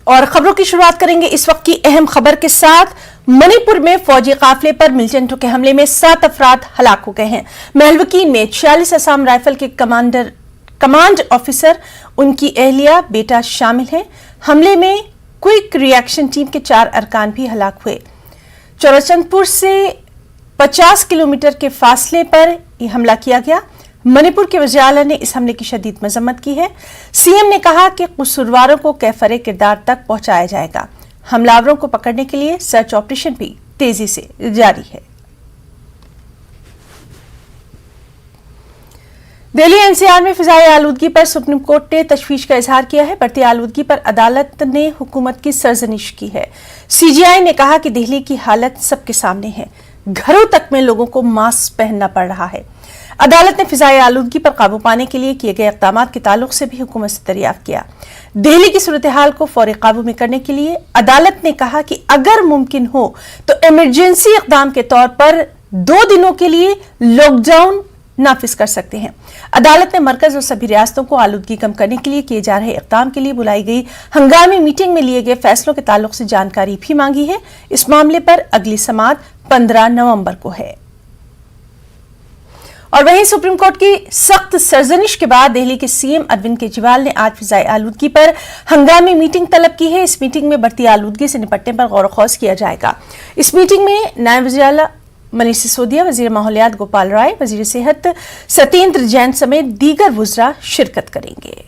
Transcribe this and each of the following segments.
और खबरों की शुरुआत करेंगे इस वक्त की अहम खबर के साथ। मणिपुर में फौजी काफिले पर मिलिटेंटों के हमले में 7 अफराद हलाक हो गए हैं। महलवकीन में 46 असम राइफल के कमांड ऑफिसर, उनकी अहलिया, बेटा शामिल हैं। हमले में क्विक रिएक्शन टीम के 4 अरकान भी हलाक हुए। चौराचंदपुर से 50 किलोमीटर के फासले पर यह हमला किया गया। मणिपुर के वज़ीर आला ने इस हमले की शदीद मजम्मत की है। सीएम ने कहा कि कसूरवारों को कैफरे किरदार तक पहुंचाया जाएगा। हमलावरों को पकड़ने के लिए सर्च ऑपरेशन भी तेजी से जारी है। दिल्ली एनसीआर में फिजाई आलूदगी पर सुप्रीम कोर्ट ने तशवीश का इजहार किया है। बढ़ती आलूदगी पर अदालत ने हुकूमत की सरजनिश की है। सीजीआई ने कहा कि दिल्ली की हालत सबके सामने है। घरों तक में लोगों को मास्क पहनना पड़ रहा है। अदालत ने फिजाई आलूदगी पर काबू पाने के लिए किए गए इक़दाम के ताल्लुक से भी हुकूमत से दरियाफ्त किया। दिल्ली की सूरत हाल को फौरी काबू में करने के लिए अदालत ने कहा कि अगर मुमकिन हो तो इमरजेंसी इक़दाम के तौर पर 2 दिनों के लिए लॉकडाउन नाफिज कर सकते हैं। अदालत ने मरकज और सभी रियासतों को आलूदगी कम करने के लिए किए जा रहे इक़दाम के लिए बुलाई गई हंगामी मीटिंग में लिए गए फैसलों के ताल्लुक से जानकारी भी मांगी है। इस मामले पर अगली समाअत 15 नवंबर को है। और वहीं सुप्रीम कोर्ट की सख्त सरजनिश के बाद दिल्ली के सीएम अरविंद केजरीवाल ने आज फिजाई आलूदगी पर हंगामी मीटिंग तलब की है। इस मीटिंग में बढ़ती आलूदगी से निपटने पर गौर खौज किया जाएगा। इस मीटिंग में नायब वज़ीर आला मनीष सिसोदिया, वज़ीर माहौलियात गोपाल राय, वज़ीर सेहत सत्येंद्र जैन समेत दीगर वुज़रा शिरकत करेंगे।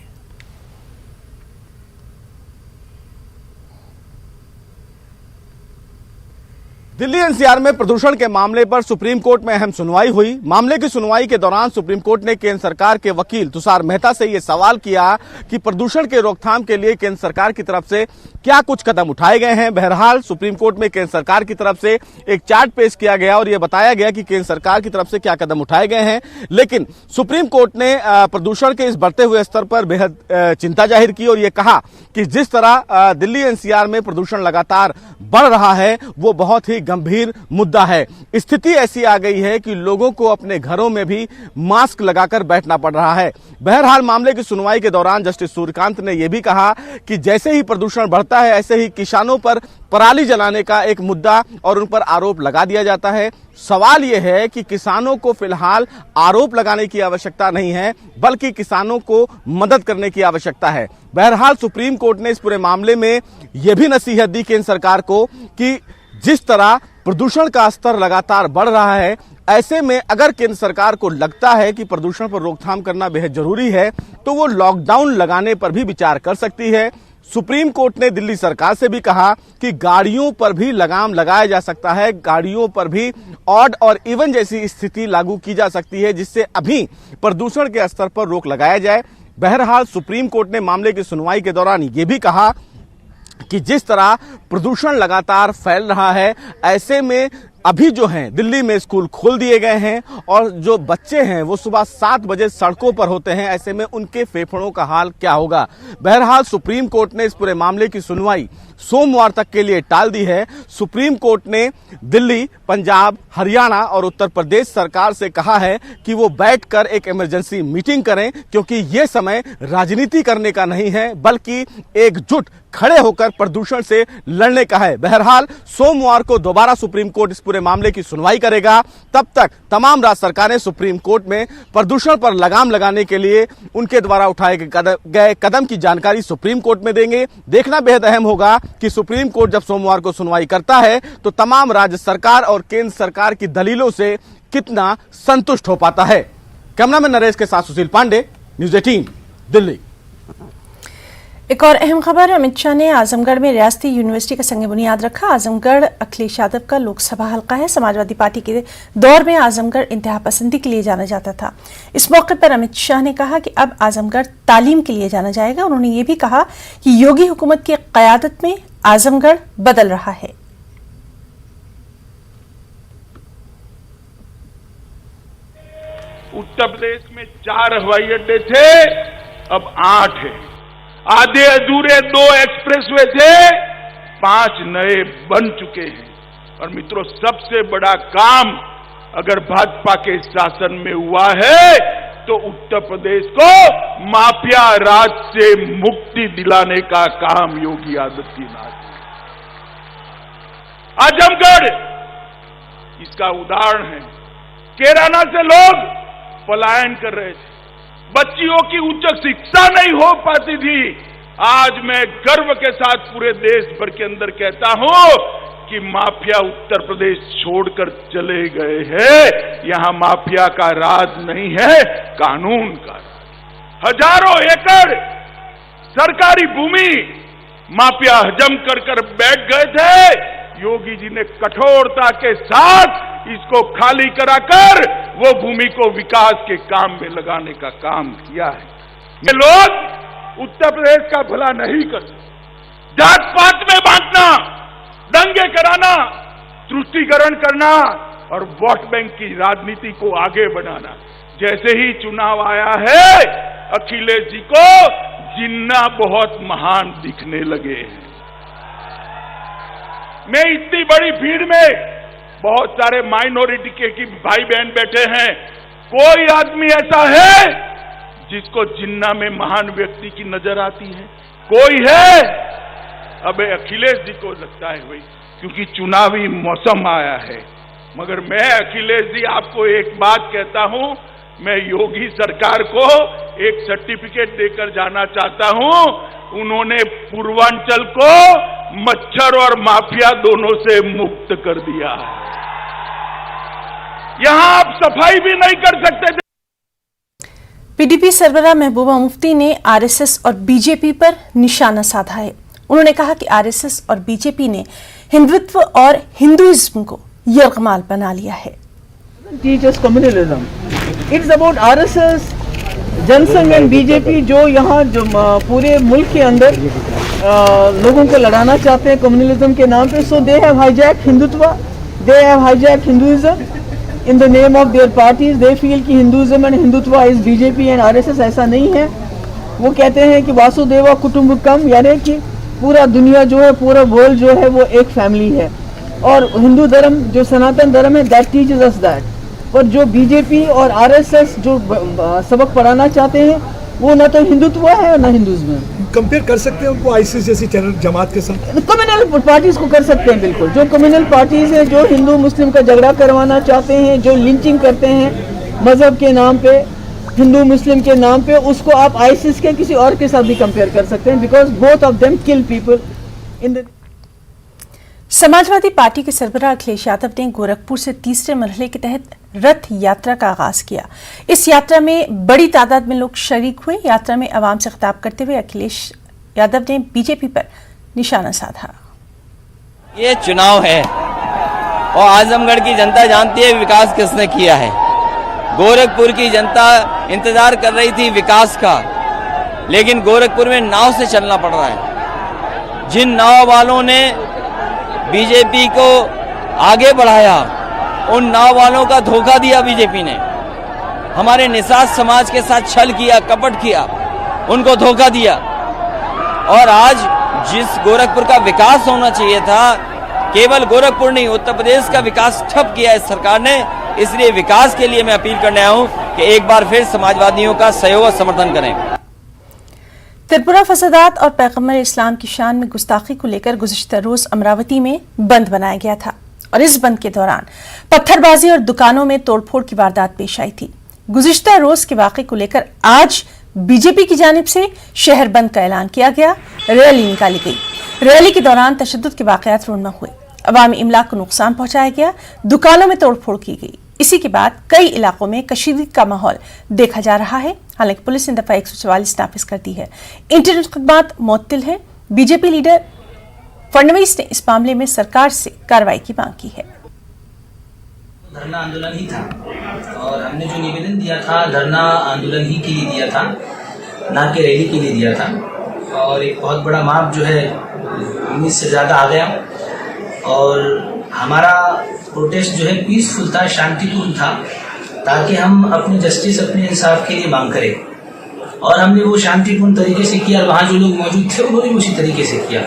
दिल्ली एनसीआर में प्रदूषण के मामले पर सुप्रीम कोर्ट में अहम सुनवाई हुई। मामले की सुनवाई के दौरान सुप्रीम कोर्ट ने केंद्र सरकार के वकील तुषार मेहता से यह सवाल किया कि प्रदूषण के रोकथाम के लिए केंद्र सरकार की तरफ से क्या कुछ कदम उठाए गए हैं। बहरहाल सुप्रीम कोर्ट में केंद्र सरकार की तरफ से एक चार्ट पेश किया गया और यह बताया गया कि केंद्र सरकार की तरफ से क्या कदम उठाए गए हैं। लेकिन सुप्रीम कोर्ट ने प्रदूषण के इस बढ़ते हुए स्तर पर बेहद चिंता जाहिर की और यह कहा कि जिस तरह दिल्ली एनसीआर में प्रदूषण लगातार बढ़ रहा है वो बहुत ही गंभीर मुद्दा है। स्थिति ऐसी आ गई है कि लोगों को अपने घरों में भी मास्क लगाकर बैठना पड़ रहा है। बहरहाल मामले की सुनवाई के दौरान जस्टिस सूर्यकांत ने यह भी कहा कि जैसे ही प्रदूषण बढ़ता है ऐसे ही किसानों पर पराली जलाने का एक मुद्दा और उन पर आरोप लगा दिया जाता है। सवाल यह है कि किसानों को फिलहाल आरोप लगाने की आवश्यकता नहीं है बल्कि किसानों को मदद करने की आवश्यकता है। बहरहाल सुप्रीम कोर्ट ने इस पूरे मामले में यह भी नसीहत दी केंद्र सरकार को कि जिस तरह प्रदूषण का स्तर लगातार बढ़ रहा है ऐसे में अगर केंद्र सरकार को लगता है कि प्रदूषण पर रोकथाम करना बेहद जरूरी है तो वो लॉकडाउन लगाने पर भी विचार कर सकती है। सुप्रीम कोर्ट ने दिल्ली सरकार से भी कहा कि गाड़ियों पर भी लगाम लगाया जा सकता है, गाड़ियों पर भी ऑड और इवन जैसी स्थिति लागू की जा सकती है जिससे अभी प्रदूषण के स्तर पर रोक लगाया जाए। बहरहाल सुप्रीम कोर्ट ने मामले की सुनवाई के दौरान ये भी कहा कि जिस तरह प्रदूषण लगातार फैल रहा है ऐसे में अभी जो हैं दिल्ली में स्कूल खोल दिए गए हैं और जो बच्चे हैं वो सुबह 7 बजे सड़कों पर होते हैं, ऐसे में उनके फेफड़ों का हाल क्या होगा। बहरहाल सुप्रीम कोर्ट ने इस पूरे मामले की सुनवाई सोमवार तक के लिए टाल दी है। सुप्रीम कोर्ट ने दिल्ली, पंजाब, हरियाणा और उत्तर प्रदेश सरकार से कहा है कि वो बैठकर एक इमरजेंसी मीटिंग करें क्योंकि ये समय राजनीति करने का नहीं है बल्कि एकजुट खड़े होकर प्रदूषण से लड़ने का है। बहरहाल सोमवार को दोबारा सुप्रीम कोर्ट इस पूरे मामले की सुनवाई करेगा। तब तक तमाम राज्य सरकारें सुप्रीम कोर्ट में प्रदूषण पर लगाम लगाने के लिए उनके द्वारा उठाए गए कदम की जानकारी सुप्रीम कोर्ट में देंगे। देखना बेहद अहम होगा कि सुप्रीम कोर्ट जब सोमवार को सुनवाई करता है तो तमाम राज्य सरकार और केंद्र सरकार की दलीलों से कितना संतुष्ट हो पाता है। कैमरामैन नरेश के साथ सुशील पांडे, न्यूज़ 18 दिल्ली। एक और अहम खबर, अमित शाह ने आजमगढ़ में रियासती यूनिवर्सिटी का संग बुनियाद रखा। आजमगढ़ अखिलेश यादव का लोकसभा हल्का है। समाजवादी पार्टी के दौर में आजमगढ़ इंतहा पसंदी के लिए जाना जाता था। इस मौके पर अमित शाह ने कहा कि अब आजमगढ़ तालीम के लिए जाना जाएगा। उन्होंने ये भी कहा कि योगी हुकूमत की क़यादत में आजमगढ़ बदल रहा है। उत्तर प्रदेश में 4 हवाई अड्डे थे, अब 8 है। आधे अधूरे 2 एक्सप्रेसवे थे, 5 नए बन चुके हैं। और मित्रों, सबसे बड़ा काम अगर भाजपा के शासन में हुआ है तो उत्तर प्रदेश को माफिया राज से मुक्ति दिलाने का काम योगी आदित्यनाथ ने। आजमगढ़ इसका उदाहरण है। कैराना से लोग पलायन कर रहे थे, बच्चियों की उच्च शिक्षा नहीं हो पाती थी। आज मैं गर्व के साथ पूरे देश भर के अंदर कहता हूं कि माफिया उत्तर प्रदेश छोड़कर चले गए हैं। यहां माफिया का राज नहीं है, कानून का राज। हजारों एकड़ सरकारी भूमि माफिया हजम कर बैठ गए थे। योगी जी ने कठोरता के साथ इसको खाली कराकर वो भूमि को विकास के काम में लगाने का काम किया है। ये लोग उत्तर प्रदेश का भला नहीं करते। जात पात में बांटना, दंगे कराना, तुष्टीकरण करना और वोट बैंक की राजनीति को आगे बढ़ाना। जैसे ही चुनाव आया है, अखिलेश जी को जिन्ना बहुत महान दिखने लगे हैं। मैं इतनी बड़ी भीड़ में बहुत सारे माइनॉरिटी के भाई बहन बैठे हैं, कोई आदमी ऐसा है जिसको जिन्ना में महान व्यक्ति की नजर आती है? कोई है? अब अखिलेश जी को लगता है भाई, क्योंकि चुनावी मौसम आया है। मगर मैं अखिलेश जी आपको एक बात कहता हूं, मैं योगी सरकार को एक सर्टिफिकेट देकर जाना चाहता हूं। उन्होंने पूर्वांचल को मच्छर और माफिया दोनों से मुक्त कर दिया है। यहां आप सफाई भी नहीं कर सकते थे। पीडीपी सरबराह महबूबा मुफ्ती ने आरएसएस और बीजेपी पर निशाना साधा है। उन्होंने कहा कि आरएसएस और बीजेपी ने हिंदुत्व और हिंदुइज्म को यरगमाल बना लिया है। Teachers communalism, it's about RSS, Jansangh and BJP जो यहाँ जो पूरे मुल्क के अंदर लोगों को लड़ाना चाहते हैं कम्युनलिज्म के नाम पे। So they have hijack Hindutva, they have hijack Hinduism in the name of their parties. They feel कि Hinduism and Hindutva is BJP and RSS. ऐसा नहीं है। वो कहते हैं कि वासुदेवा कुटुंबकम, यानी कि पूरा दुनिया जो है, पूरा वर्ल्ड जो है वो एक फैमिली है। और हिंदू धर्म जो सनातन धर्म है दैट टीचेस अस दैट। पर जो बीजेपी और आरएसएस जो सबक पढ़ाना चाहते हैं वो ना तो हिंदुत्व है और ना हिंदुइज्म है। कंपेयर कर सकते हैं उनको आईसिस जैसी जमात के साथ? कम्युनल पार्टीज को कर सकते हैं बिल्कुल। जो कम्युनल पार्टीज है, जो हिंदू मुस्लिम का झगड़ा करवाना चाहते हैं, जो लिंचिंग करते हैं मजहब के नाम पे, हिंदू मुस्लिम के नाम पे, उसको आप आईसिस के किसी और के साथ भी कंपेयर कर सकते हैं, because both of them kill people in the. Samajwadi party के सरबराह अखिलेश यादव ने गोरखपुर से तीसरे मरहले के तहत रथ यात्रा का आगाज किया। इस यात्रा में बड़ी तादाद में लोग शरीक हुए। यात्रा में आवाम से खिताब करते हुए अखिलेश यादव ने बीजेपी पर निशाना साधा। ये चुनाव है और आजमगढ़ की जनता जानती है विकास किसने किया है। गोरखपुर की जनता इंतजार कर रही थी विकास का, लेकिन गोरखपुर में नाव से चलना पड़ रहा है। जिन नाव वालों ने बीजेपी को आगे बढ़ाया, उन नाव वालों का धोखा दिया बीजेपी ने। हमारे निषाद समाज के साथ छल किया, कपट किया, उनको धोखा दिया। और आज जिस गोरखपुर का विकास होना चाहिए था, केवल गोरखपुर नहीं उत्तर प्रदेश का विकास ठप किया इस सरकार ने। इसलिए विकास के लिए मैं अपील करने आया हूं कि एक बार फिर समाजवादियों का सहयोग और समर्थन करें। त्रिपुरा फसादात और पैगंबर इस्लाम की शान में गुस्ताखी को लेकर गुज़िश्ता रोज अमरावती में बंद बनाया गया था और इस बंद के दौरान पत्थरबाजी और दुकानों में तोड़फोड़ की वारदात पेश आई थी। गुज़िश्ता रोज के वाक़े को लेकर आज बीजेपी की जानिब से शहर बंद का ऐलान किया गया। रैली निकाली गई। रैली के दौरान तशद्दुद के वाक़यात रूनमा हुए, अवामी इमलाक को नुकसान पहुंचाया गया, दुकानों में तोड़फोड़ की गई। इसी के बाद कई इलाकों में कशीदगी का माहौल देखा जा रहा है। हालांकि पुलिस ने दफा 144 नाफिज कर दी है। इंटरनेट खदमात मुअत्तिल है। बीजेपी लीडर फडणवीस ने इस मामले में सरकार से कार्रवाई की मांग की है। धरना आंदोलन ही था और हमने जो निवेदन दिया था धरना आंदोलन ही के लिए दिया था, ना कि रैली के लिए दिया था। और एक बहुत बड़ा माप जो है 19 से ज़्यादा आ गया और हमारा प्रोटेस्ट जो है पीसफुल था, शांतिपूर्ण था, ताकि हम अपने जस्टिस, अपने इंसाफ के लिए मांग करें। और हमने वो शांतिपूर्ण तरीके से किया और वहाँ जो लोग मौजूद थे उन्होंने उसी तरीके से किया।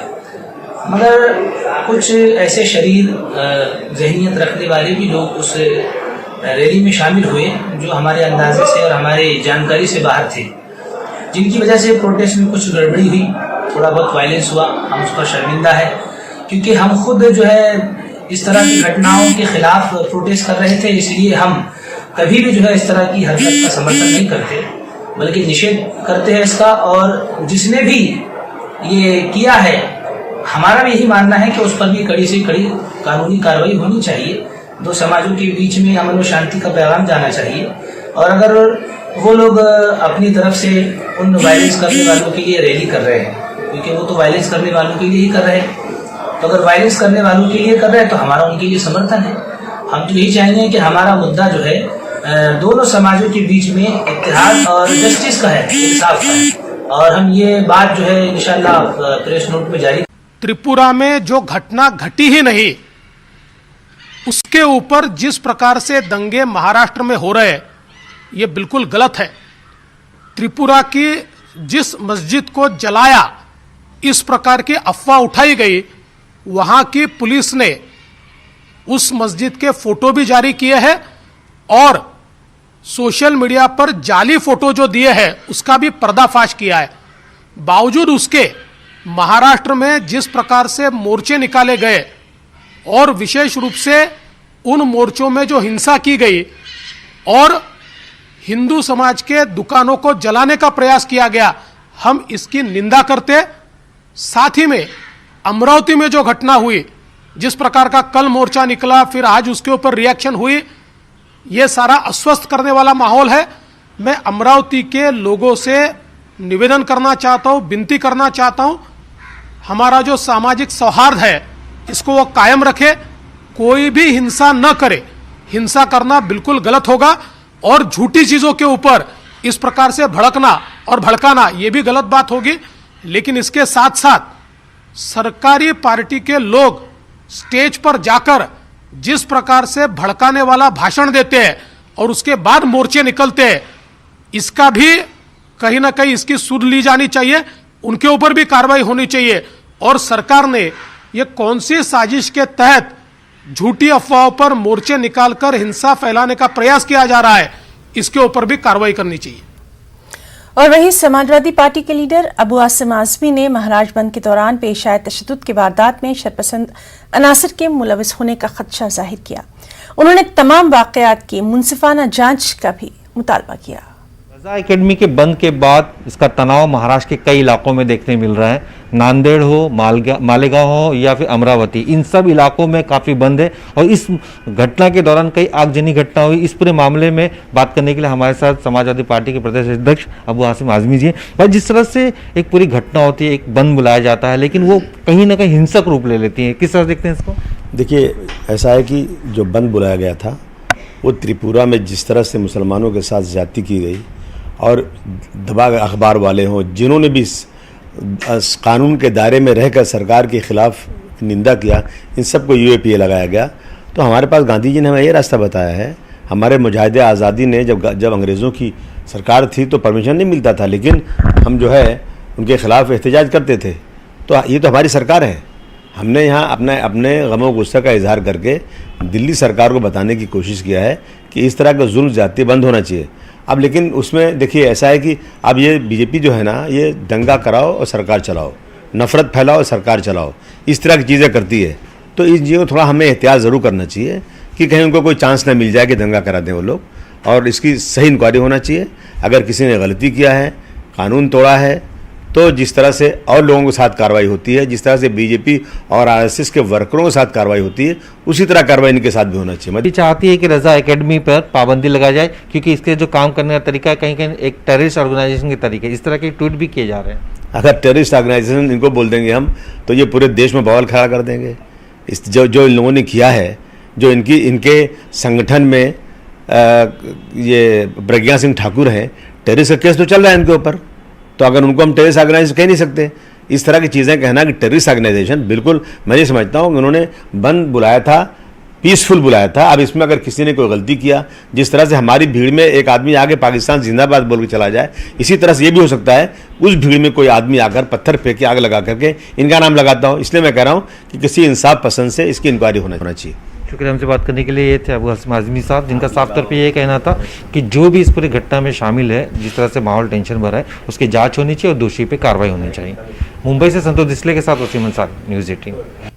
मगर कुछ ऐसे शरीर जहनियत रखने वाले भी लोग उस रैली में शामिल हुए जो हमारे अंदाजे से और हमारे जानकारी से बाहर थे, जिनकी वजह से प्रोटेस्ट में कुछ गड़बड़ी हुई, थोड़ा बहुत वायलेंस हुआ। हम उस पर शर्मिंदा है, क्योंकि हम खुद जो है इस तरह की घटनाओं के खिलाफ प्रोटेस्ट कर रहे थे, इसलिए हम कभी भी जो है इस तरह की हरकत का समर्थन नहीं करते, बल्कि निषेध करते हैं इसका। और जिसने भी ये किया है, हमारा भी यही मानना है कि उस पर भी कड़ी से कड़ी कानूनी कार्रवाई होनी चाहिए। दो समाजों के बीच में अमन और शांति का पैगाम जाना चाहिए, और अगर वो लोग अपनी तरफ से उन वायलेंस करने वालों के लिए रैली कर रहे हैं, क्योंकि वो तो वायलेंस करने वालों के लिए ही कर रहे हैं, तो अगर वायलेंस करने वालों के लिए कर रहे हैं तो हमारा उनके लिए समर्थन है। हम तो यही चाहेंगे कि हमारा मुद्दा जो है दोनों समाजों के बीच में इत्तेहाद और जस्टिस का है, इंसाफ का है, और हम ये बात जो है इंशाल्लाह प्रेस नोट में जारी। त्रिपुरा में जो घटना घटी ही नहीं, उसके ऊपर जिस प्रकार से दंगे महाराष्ट्र में हो रहे हैं, ये बिल्कुल गलत है। त्रिपुरा की जिस मस्जिद को जलाया, इस प्रकार की अफवाह उठाई गई, वहां की पुलिस ने उस मस्जिद के फोटो भी जारी किए हैं और सोशल मीडिया पर जाली फोटो जो दिए हैं उसका भी पर्दाफाश किया है। बावजूद उसके महाराष्ट्र में जिस प्रकार से मोर्चे निकाले गए और विशेष रूप से उन मोर्चों में जो हिंसा की गई और हिंदू समाज के दुकानों को जलाने का प्रयास किया गया, हम इसकी निंदा करते। साथ ही में अमरावती में जो घटना हुई, जिस प्रकार का कल मोर्चा निकला, फिर आज उसके ऊपर रिएक्शन हुई, ये सारा अस्वस्थ करने वाला माहौल है। मैं अमरावती के लोगों से निवेदन करना चाहता हूं, विनती करना चाहता हूं, हमारा जो सामाजिक सौहार्द है इसको वो कायम रखे, कोई भी हिंसा न करे। हिंसा करना बिल्कुल गलत होगा और झूठी चीजों के ऊपर इस प्रकार से भड़कना और भड़काना ये भी गलत बात होगी। लेकिन इसके साथ साथ सरकारी पार्टी के लोग स्टेज पर जाकर जिस प्रकार से भड़काने वाला भाषण देते हैं और उसके बाद मोर्चे निकलते हैं, इसका भी कहीं ना कहीं इसकी सुध ली जानी चाहिए, उनके ऊपर भी कार्रवाई होनी चाहिए। और सरकार ने ये कौन सी साजिश के तहत झूठी अफवाहों पर मोर्चे निकालकर हिंसा फैलाने का प्रयास किया जा रहा है, इसके ऊपर भी कार्रवाई करनी चाहिए। और वहीं समाजवादी पार्टी के लीडर अबू आसिम आजमी ने महाराज बंद के दौरान पेश आए तशद्दुद की वारदात में शरपसंद अनासर के मुलविस होने का खदशा जाहिर किया। उन्होंने तमाम वाकयात की मुनसिफाना जांच का भी मुतालबा किया। रजा एकेडमी के बंद के बाद इसका तनाव महाराष्ट्र के कई इलाकों में देखने मिल रहा है। नांदेड़ हो, मालेगांव हो या फिर अमरावती, इन सब इलाकों में काफ़ी बंद है। और इस घटना के दौरान कई आगजनी घटना हुई। इस पूरे मामले में बात करने के लिए हमारे साथ समाजवादी पार्टी के प्रदेश अध्यक्ष अबू आसिम आजमी जी हैं। और जिस तरह से एक पूरी घटना होती है, एक बंद बुलाया जाता है, लेकिन वो कहीं ना कहीं हिंसक रूप ले लेती है, किस तरह देखते हैं इसको? देखिए, ऐसा है कि जो बंद बुलाया गया था वो त्रिपुरा में जिस तरह से मुसलमानों के साथ ज्यादती की गई और दबा अखबार वाले हों जिन्होंने भी इस कानून के दायरे में रहकर सरकार के खिलाफ निंदा किया, इन सबको यूएपीए लगाया गया। तो हमारे पास गांधी जी ने हमें ये रास्ता बताया है। हमारे मुजाहिदे आज़ादी ने जब अंग्रेज़ों की सरकार थी तो परमिशन नहीं मिलता था, लेकिन हम जो है उनके खिलाफ एहतजाज करते थे। तो ये तो हमारी सरकार है। हमने यहाँ अपने गमो गुस्सा का इजहार करके दिल्ली सरकार को बताने की कोशिश किया है कि इस तरह का जुल्म ज़्यादती बंद होना चाहिए। अब लेकिन उसमें देखिए ऐसा है कि अब ये बीजेपी जो है ना, ये दंगा कराओ और सरकार चलाओ, नफरत फैलाओ और सरकार चलाओ, इस तरह की चीज़ें करती है। तो इस चीज़ को थोड़ा हमें एहतियात ज़रूर करना चाहिए कि कहीं उनको कोई चांस ना मिल जाए कि दंगा करा दें वो लोग, और इसकी सही इंक्वायरी होना चाहिए। अगर किसी ने गलती किया है, कानून तोड़ा है, तो जिस तरह से और लोगों के साथ कार्रवाई होती है, जिस तरह से बीजेपी और आरएसएस के वर्करों के साथ कार्रवाई होती है, उसी तरह कार्रवाई इनके साथ भी होना चाहिए। मैं चाहती है कि रजा एकेडमी पर पाबंदी लगाई जाए, क्योंकि इसके जो काम करने का तरीका कहीं कहीं एक टेररिस्ट ऑर्गेनाइजेशन के तरीके, इस तरह के ट्वीट भी किए जा रहे हैं। अगर टेररिस्ट ऑर्गेनाइजेशन इनको बोल देंगे हम, तो ये पूरे देश में बवाल खड़ा कर देंगे। इस जो इन लोगों ने किया है, जो इनके संगठन में ये प्रज्ञा सिंह ठाकुर हैं, टेररिस्ट का केस तो चल रहा है इनके ऊपर। तो अगर उनको हम टेररिस्ट ऑर्गेनाइजेशन कह नहीं सकते। इस तरह की चीज़ें कहना कि टेररिस्ट ऑर्गेनाइजेशन, बिल्कुल मैं ये समझता हूँ उन्होंने बंद बुलाया था, पीसफुल बुलाया था। अब इसमें अगर किसी ने कोई गलती किया, जिस तरह से हमारी भीड़ में एक आदमी आगे पाकिस्तान जिंदाबाद बोल के चला जाए, इसी तरह से ये भी हो सकता है उस भीड़ में कोई आदमी आकर पत्थर फेंक के आग लगा करके इनका नाम लगाता हो। इसलिए मैं कह रहा हूँ कि किसी इंसाफ पसंद से इसकी इंक्वायरी होना चाहिए। शुक्रिया हमसे बात करने के लिए। ये थे अबू हसन आजमी साहब, जिनका साफ तौर पे ये कहना था कि जो भी इस पूरी घटना में शामिल है, जिस तरह से माहौल टेंशन भरा है, उसकी जांच होनी चाहिए और दोषी पे कार्रवाई होनी चाहिए। मुंबई से संतोष डिसले के साथ वसीम अंसार, न्यूज़ 18।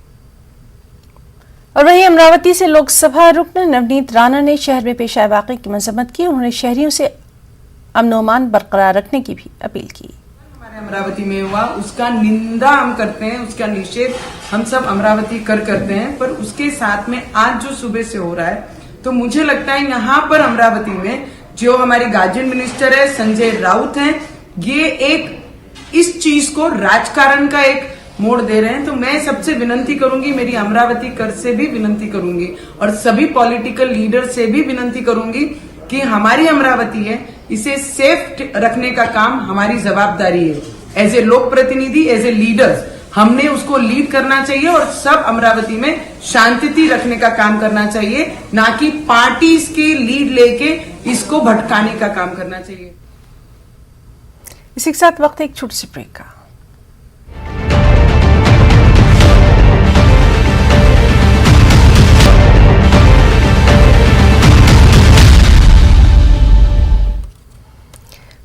और वहीं अमरावती से लोकसभा रुकन नवनीत राणा ने शहर में पेश आए वाक़े की मजम्मत की। उन्होंने शहरियों से अमन व अमान बरकरार रखने की भी अपील की। अमरावती में हुआ उसका निंदा हम करते हैं, उसका निषेध हम सब अमरावती करते हैं, पर उसके साथ में आज जो सुबह से हो रहा है, तो मुझे लगता है यहाँ पर अमरावती में जो हमारी गार्जियन मिनिस्टर है संजय राउत हैं, ये एक इस चीज को राजकारण का एक मोड़ दे रहे हैं। तो मैं सबसे विनती करूंगी, मेरी अमरावती कर से भी विनती करूंगी और सभी पॉलिटिकल लीडर से भी विनती करूंगी कि हमारी अमरावती है, इसे सेफ रखने का काम हमारी जवाबदारी है। एज ए लोक प्रतिनिधि, एज ए लीडर्स, हमने उसको लीड करना चाहिए और सब अमरावती में शांति रखने का काम करना चाहिए, ना कि पार्टीज के लीड लेके इसको भटकाने का काम करना चाहिए। इसी के साथ वक्त एक छोटी सी ब्रेक का।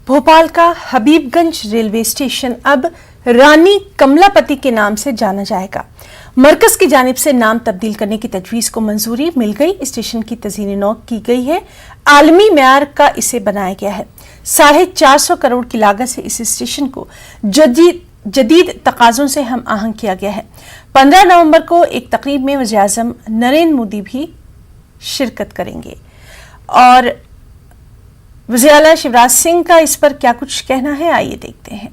भोपाल का हबीबगंज रेलवे स्टेशन अब रानी कमलापति के नाम से जाना जाएगा। मरकज की जानिब से नाम तब्दील करने की तजवीज को मंजूरी मिल गई। स्टेशन की तज़ीन नौ की गई है। आलमी मेयार का इसे बनाया गया है। 450 करोड़ की लागत से इस स्टेशन को जदीद तकाज़ों से हम आहंग किया गया है। 15 नवंबर को एक तकरीब में वज़ीर आज़म नरेंद्र मोदी भी शिरकत करेंगे और वज़ीर आला शिवराज सिंह का इस पर क्या कुछ कहना है, आइए देखते हैं।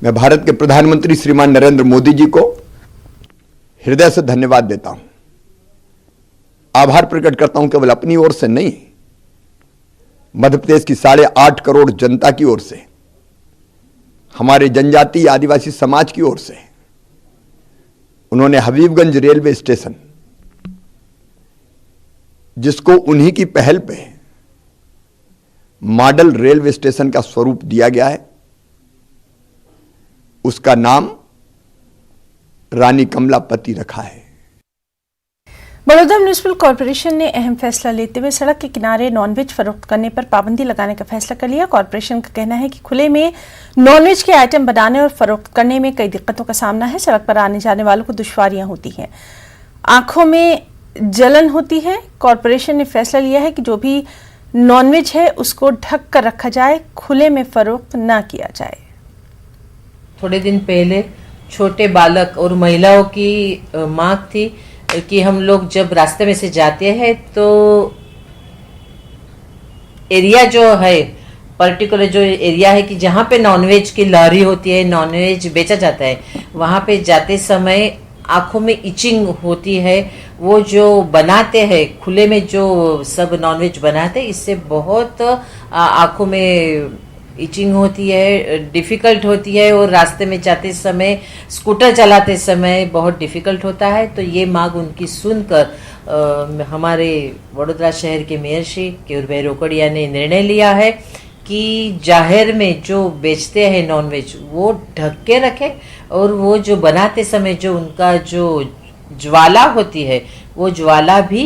मैं भारत के प्रधानमंत्री श्रीमान नरेंद्र मोदी जी को हृदय से धन्यवाद देता हूं, आभार प्रकट करता हूं, केवल अपनी ओर से नहीं, मध्य प्रदेश की 8.5 करोड़ जनता की ओर से, हमारे जनजातीय आदिवासी समाज की ओर से। उन्होंने हबीबगंज रेलवे स्टेशन, जिसको उन्हीं की पहल पे मॉडल रेलवे स्टेशन का स्वरूप दिया गया है, उसका नाम रानी कमलापति रखा है। बड़ौदा म्युनिसिपल कॉरपोरेशन ने अहम फैसला लेते हुए सड़क के किनारे नॉनवेज फरोख्त करने पर पाबंदी लगाने का फैसला कर लिया। कॉरपोरेशन का कहना है कि खुले में नॉनवेज के आइटम बनाने और फरोख्त करने में कई दिक्कतों का सामना है। सड़क पर आने जाने वालों को दुश्वारियां होती हैं, आंखों में जलन होती है। कॉरपोरेशन ने फैसला लिया है कि जो भी नॉनवेज है उसको ढक कर रखा जाए, खुले में फरोख्त ना किया जाए। थोड़े दिन पहले छोटे बालक और महिलाओं की मांग थी कि हम लोग जब रास्ते में से जाते हैं तो एरिया जो है, पर्टिकुलर जो एरिया है कि जहाँ पे नॉनवेज की लारी होती है, नॉनवेज बेचा जाता है, वहाँ पे जाते समय आंखों में इचिंग होती है। वो जो बनाते हैं खुले में, जो सब नॉनवेज बनाते हैं, इससे बहुत आंखों में इचिंग होती है, डिफ़िकल्ट होती है और रास्ते में जाते समय, स्कूटर चलाते समय बहुत डिफ़िकल्ट होता है। तो ये मांग उनकी सुनकर हमारे वडोदरा शहर के मेयर श्री केयूर भाई रोकड़िया ने निर्णय लिया है कि जाहिर में जो बेचते हैं नॉनवेज वो ढक के रखें और वो जो बनाते समय जो उनका जो ज्वाला होती है वो ज्वाला भी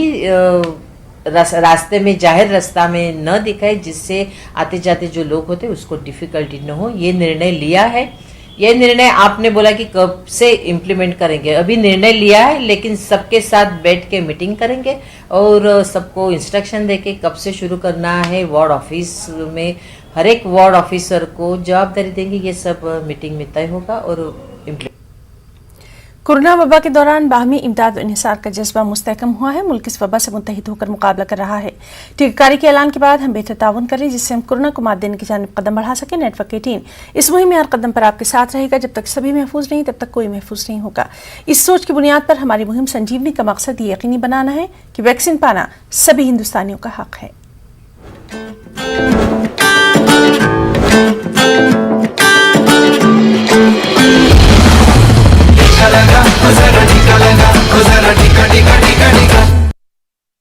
रास्ते में, जाहिर रास्ता में न दिखाए, जिससे आते जाते जो लोग होते हैं उसको डिफिकल्टी न हो। ये निर्णय लिया है। ये निर्णय आपने बोला कि कब से इम्प्लीमेंट करेंगे, अभी निर्णय लिया है, लेकिन सबके साथ बैठ के मीटिंग करेंगे और सबको इंस्ट्रक्शन देके कब से शुरू करना है, वार्ड ऑफिस में हर एक वार्ड ऑफिसर को जवाबदारी देंगे। ये सब मीटिंग में तय होगा और इम्प्लीमेंट। कोरोना वबा के दौरान बाहमी इमदाद और इंहिसार का जज्बा मुस्तहकम हुआ है। मुल्क इस वबा से मुत्तहिद होकर मुकाबला कर रहा है। टीकाकारी के ऐलान के बाद हम बेहतर ताउन करें, जिससे हम कोरोना को मात देने की जानिब कदम बढ़ा सकें। नेटवर्क की टीम इस मुहिम में हर कदम पर आपके साथ रहेगा। जब तक सभी महफूज नहीं, तब तक कोई महफूज नहीं होगा। इस सोच की बुनियाद पर हमारी मुहिम संजीवनी का मकसद ये यकीनी बनाना है कि वैक्सीन पाना सभी हिंदुस्तानियों का हक है।